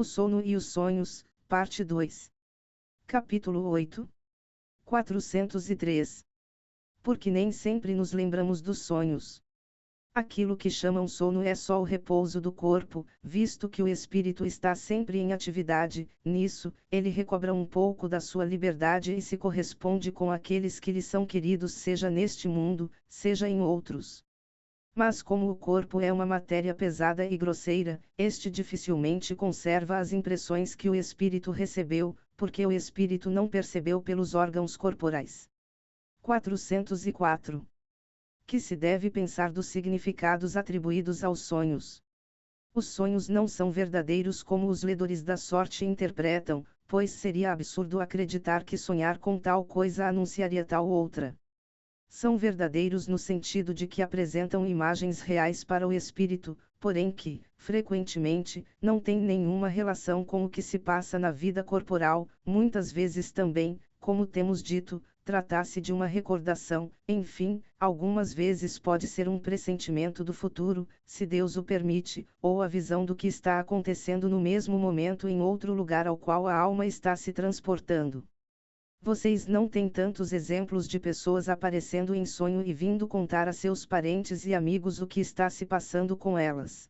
O sono e os sonhos, parte 2. Capítulo 8. 403. Porque nem sempre nos lembramos dos sonhos. Aquilo que chamam sono é só o repouso do corpo, visto que o espírito está sempre em atividade. Nisso, ele recobra um pouco da sua liberdade e se corresponde com aqueles que lhe são queridos, seja neste mundo, seja em outros. Mas como o corpo é uma matéria pesada e grosseira, este dificilmente conserva as impressões que o espírito recebeu, porque o espírito não percebeu pelos órgãos corporais. 404. Que se deve pensar dos significados atribuídos aos sonhos. Os sonhos não são verdadeiros como os ledores da sorte interpretam, pois seria absurdo acreditar que sonhar com tal coisa anunciaria tal outra. São verdadeiros no sentido de que apresentam imagens reais para o espírito, porém que, frequentemente, não têm nenhuma relação com o que se passa na vida corporal, muitas vezes também, como temos dito, trata-se de uma recordação, enfim, algumas vezes pode ser um pressentimento do futuro, se Deus o permite, ou a visão do que está acontecendo no mesmo momento em outro lugar ao qual a alma está se transportando. Vocês não têm tantos exemplos de pessoas aparecendo em sonho e vindo contar a seus parentes e amigos o que está se passando com elas.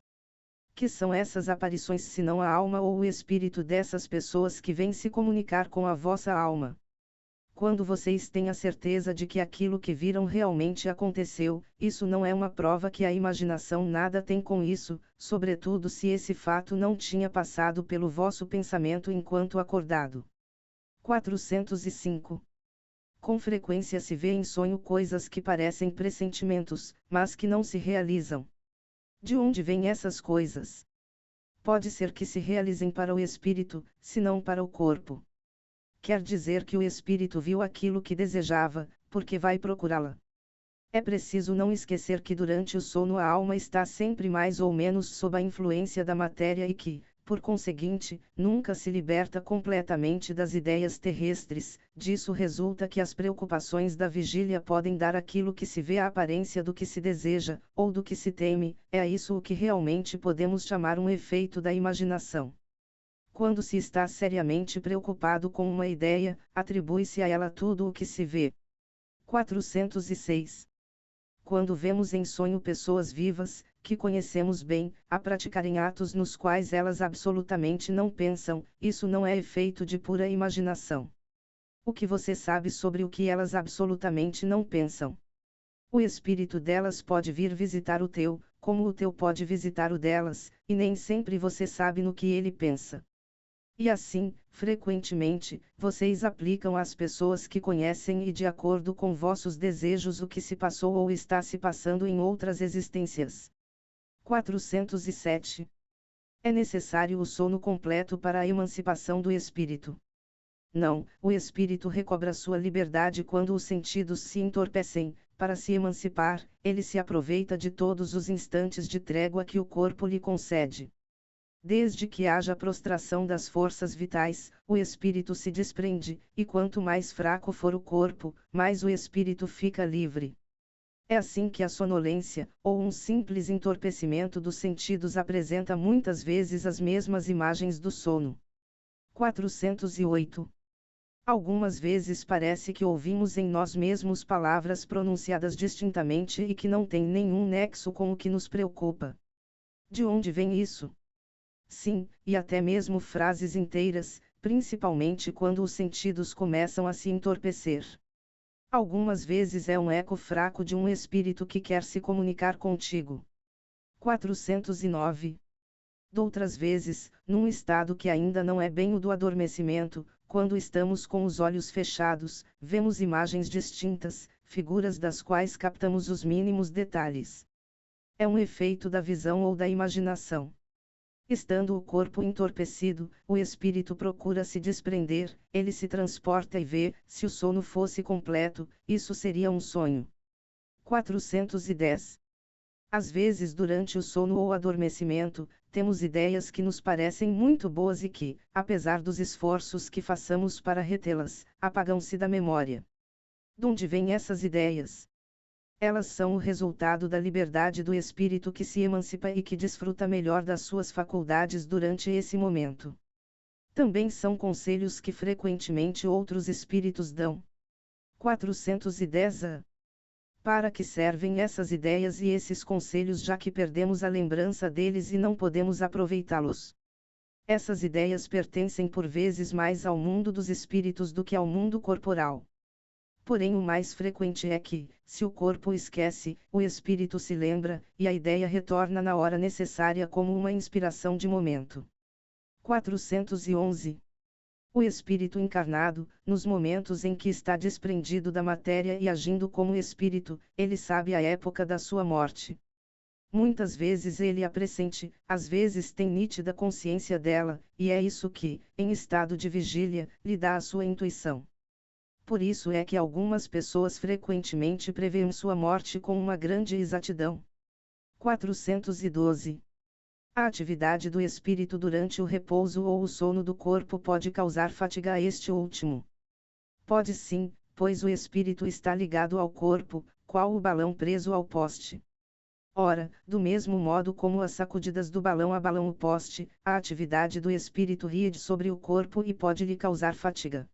Que são essas aparições senão a alma ou o espírito dessas pessoas que vem se comunicar com a vossa alma? Quando vocês têm a certeza de que aquilo que viram realmente aconteceu, isso não é uma prova que a imaginação nada tem com isso, sobretudo se esse fato não tinha passado pelo vosso pensamento enquanto acordado. 405. Com frequência se vê em sonho coisas que parecem pressentimentos, mas que não se realizam. De onde vêm essas coisas? Pode ser que se realizem para o espírito, se não para o corpo. Quer dizer que o espírito viu aquilo que desejava, porque vai procurá-la. É preciso não esquecer que durante o sono a alma está sempre mais ou menos sob a influência da matéria e que, por conseguinte, nunca se liberta completamente das ideias terrestres. Disso resulta que as preocupações da vigília podem dar aquilo que se vê a aparência do que se deseja, ou do que se teme. É isso o que realmente podemos chamar um efeito da imaginação. Quando se está seriamente preocupado com uma ideia, atribui-se a ela tudo o que se vê. 406. Quando vemos em sonho pessoas vivas, que conhecemos bem, a praticarem atos nos quais elas absolutamente não pensam, isso não é efeito de pura imaginação. O que você sabe sobre o que elas absolutamente não pensam? O espírito delas pode vir visitar o teu, como o teu pode visitar o delas, e nem sempre você sabe no que ele pensa. E assim, frequentemente, vocês aplicam às pessoas que conhecem e de acordo com vossos desejos o que se passou ou está se passando em outras existências. 407. É necessário o sono completo para a emancipação do espírito. Não, o espírito recobra sua liberdade quando os sentidos se entorpecem. Para se emancipar, ele se aproveita de todos os instantes de trégua que o corpo lhe concede. Desde que haja prostração das forças vitais, o espírito se desprende, e quanto mais fraco for o corpo, mais o espírito fica livre. É assim que a sonolência, ou um simples entorpecimento dos sentidos apresenta muitas vezes as mesmas imagens do sono. 408. Algumas vezes parece que ouvimos em nós mesmos palavras pronunciadas distintamente e que não têm nenhum nexo com o que nos preocupa. De onde vem isso? Sim, e até mesmo frases inteiras, principalmente quando os sentidos começam a se entorpecer. Algumas vezes é um eco fraco de um espírito que quer se comunicar contigo. 409. Doutras vezes, num estado que ainda não é bem o do adormecimento, quando estamos com os olhos fechados, vemos imagens distintas, figuras das quais captamos os mínimos detalhes. É um efeito da visão ou da imaginação. Estando o corpo entorpecido, o espírito procura se desprender, ele se transporta e vê. Se o sono fosse completo, isso seria um sonho. 410. Às vezes durante o sono ou adormecimento, temos ideias que nos parecem muito boas e que, apesar dos esforços que façamos para retê-las, apagam-se da memória. De onde vêm essas ideias? Elas são o resultado da liberdade do espírito que se emancipa e que desfruta melhor das suas faculdades durante esse momento. Também são conselhos que frequentemente outros espíritos dão. 410 a. Para que servem essas ideias e esses conselhos, já que perdemos a lembrança deles e não podemos aproveitá-los? Essas ideias pertencem por vezes mais ao mundo dos espíritos do que ao mundo corporal. Porém, o mais frequente é que, se o corpo esquece, o espírito se lembra, e a ideia retorna na hora necessária como uma inspiração de momento. 411. O espírito encarnado, nos momentos em que está desprendido da matéria e agindo como espírito, ele sabe a época da sua morte. Muitas vezes ele a pressente, às vezes tem nítida consciência dela, e é isso que, em estado de vigília, lhe dá a sua intuição. Por isso é que algumas pessoas frequentemente preveem sua morte com uma grande exatidão. 412. A atividade do espírito durante o repouso ou o sono do corpo pode causar fadiga a este último. Pode sim, pois o espírito está ligado ao corpo, qual o balão preso ao poste. Ora, do mesmo modo como as sacudidas do balão abalam o poste, a atividade do espírito ride sobre o corpo e pode lhe causar fadiga.